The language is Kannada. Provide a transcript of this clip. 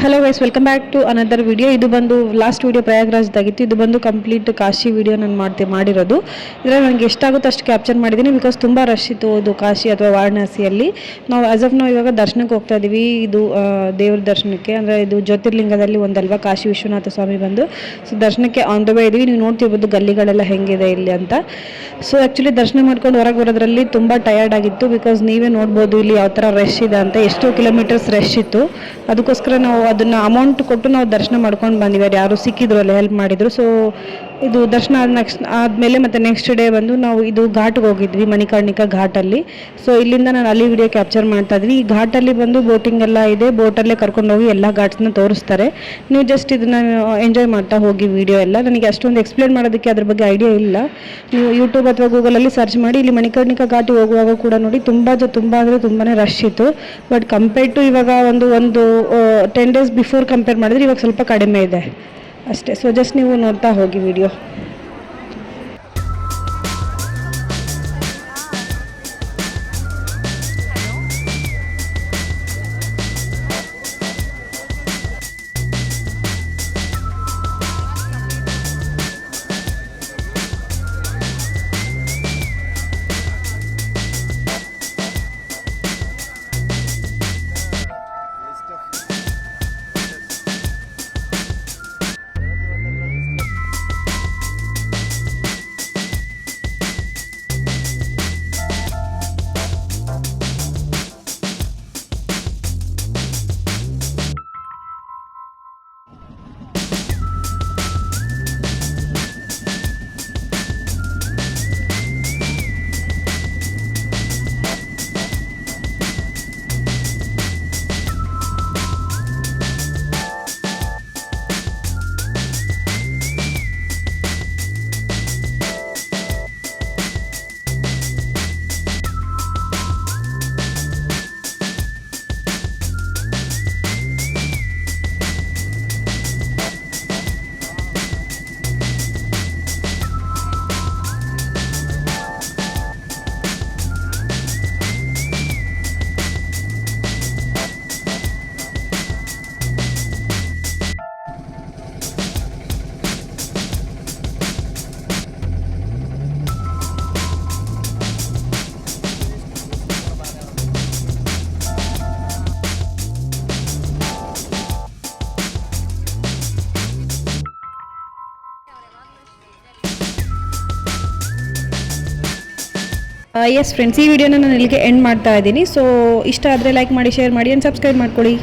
Hello guys, welcome back to another video. ಇದು ಬಂದು ಲಾಸ್ಟ್ ವಿಡಿಯೋ ಪ್ರಯಾಗ್ರಾಜ್ದಾಗಿತ್ತು. ಇದು ಬಂದು ಕಂಪ್ಲೀಟ್ ಕಾಶಿ ವಿಡಿಯೋ ನಾನು ಮಾಡಿರೋದು. ಇದರಲ್ಲಿ ನನಗೆ ಎಷ್ಟಾಗುತ್ತೋ ಅಷ್ಟು ಕ್ಯಾಪ್ಚರ್ ಮಾಡಿದ್ದೀನಿ, ಬಿಕಾಸ್ ತುಂಬ ರಶ್ ಇತ್ತು ಇದು ಕಾಶಿ ಅಥವಾ ವಾರಣಾಸಿಯಲ್ಲಿ. ನಾವು ಇವಾಗ ದರ್ಶನಕ್ಕೆ ಹೋಗ್ತಾ ಇದ್ದೀವಿ. ಇದು ದೇವ್ರ ದರ್ಶನಕ್ಕೆ, ಅಂದರೆ ಇದು ಜ್ಯೋತಿರ್ಲಿಂಗದಲ್ಲಿ ಒಂದಲ್ವಾ ಕಾಶಿ ವಿಶ್ವನಾಥ ಸ್ವಾಮಿ ಬಂದು. ಸೊ ದರ್ಶನಕ್ಕೆ ಆನ್ ದ ವೇ ಇದ್ದೀವಿ. ನೀವು ನೋಡ್ತಿರ್ಬೋದು ಗಲ್ಲಿಗಳೆಲ್ಲ ಹೆಂಗಿದೆ ಇಲ್ಲಿ ಅಂತ. ಸೊ ಆ್ಯಕ್ಚುಲಿ ದರ್ಶನ ಮಾಡ್ಕೊಂಡು ಹೊರಗೆ ಬರೋದ್ರಲ್ಲಿ ತುಂಬ ಟಯರ್ಡ್ ಆಗಿತ್ತು, ಬಿಕಾಸ್ ನೀವೇ ನೋಡ್ಬೋದು ಇಲ್ಲಿ ಯಾವ ಥರ ರಶ್ ಇದೆ ಅಂತ. ಎಷ್ಟೋ ಕಿಲೋಮೀಟರ್ಸ್ ರಶ್ ಇತ್ತು. ಅದಕ್ಕೋಸ್ಕರ ನಾವು ಅದನ್ನು ಅಮೌಂಟ್ ಕೊಟ್ಟು ನಾವು ದರ್ಶನ ಮಾಡ್ಕೊಂಡು ಬಂದಿದ್ದಾರೆ. ಯಾರು ಸಿಕ್ಕಿದ್ರು ಅಲ್ಲಿ ಹೆಲ್ಪ್ ಮಾಡಿದರು. ಸೊ ಇದು ದರ್ಶನ ಆದಮೇಲೆ ಮತ್ತು ನೆಕ್ಸ್ಟ್ ಡೇ ಬಂದು ನಾವು ಇದು ಘಾಟ್ಗೆ ಹೋಗಿದ್ವಿ, ಮಣಿಕರ್ಣಿಕಾ ಘಾಟಲ್ಲಿ. ಸೊ ಇಲ್ಲಿಂದ ನಾನು ಅಲ್ಲಿ ವಿಡಿಯೋ ಕ್ಯಾಪ್ಚರ್ ಮಾಡ್ತಾ ಇದ್ವಿ. ಈ ಘಾಟಲ್ಲಿ ಬಂದು ಬೋಟಿಂಗ್ ಎಲ್ಲ ಇದೆ. ಬೋಟಲ್ಲೇ ಕರ್ಕೊಂಡೋಗಿ ಎಲ್ಲ ಘಾಟ್ಸ್ನ ತೋರಿಸ್ತಾರೆ. ನೀವು ಜಸ್ಟ್ ಇದನ್ನು ಎಂಜಾಯ್ ಮಾಡ್ತಾ ಹೋಗಿ ವಿಡಿಯೋ ಎಲ್ಲ. ನನಗೆ ಅಷ್ಟೊಂದು ಎಕ್ಸ್ಪ್ಲೇನ್ ಮಾಡೋದಕ್ಕೆ ಅದ್ರ ಬಗ್ಗೆ ಐಡಿಯಾ ಇಲ್ಲ. ನೀವು ಯೂಟ್ಯೂಬ್ ಅಥವಾ ಗೂಗಲಲ್ಲಿ ಸರ್ಚ್ ಮಾಡಿ. ಇಲ್ಲಿ ಮಣಿಕರ್ಣಿಕಾ ಘಾಟಿಗೆ ಹೋಗುವಾಗ ಕೂಡ ನೋಡಿ ತುಂಬ ಅಂದರೆ ತುಂಬಾ ರಶ್ ಇತ್ತು. ಬಟ್ ಕಂಪೇರ್ಡ್ ಟು ಇವಾಗ ಒಂದು 10 days ಬಿಫೋರ್ ಕಂಪೇರ್ ಮಾಡಿದ್ರೆ ಇವಾಗ ಸ್ವಲ್ಪ ಕಡಿಮೆ ಇದೆ ಅಷ್ಟೇ. ಸೊ ಜಸ್ಟ್ ನೀವು ನೋಡ್ತಾ ಹೋಗಿ ವಿಡಿಯೋ. ಎಸ್ ಫ್ರೆಂಡ್ಸ್, ಈ ವಿಡಿಯೋನ ನಾನು ಇಲ್ಲಿಗೆ ಎಂಡ್ ಮಾಡ್ತಾ ಇದ್ದೀನಿ. ಸೊ ಇಷ್ಟ ಆದರೆ ಲೈಕ್ ಮಾಡಿ, ಶೇರ್ ಮಾಡಿ ಆ್ಯಂಡ್ ಸಬ್ಸ್ಕ್ರೈಬ್ ಮಾಡ್ಕೊಳ್ಳಿ.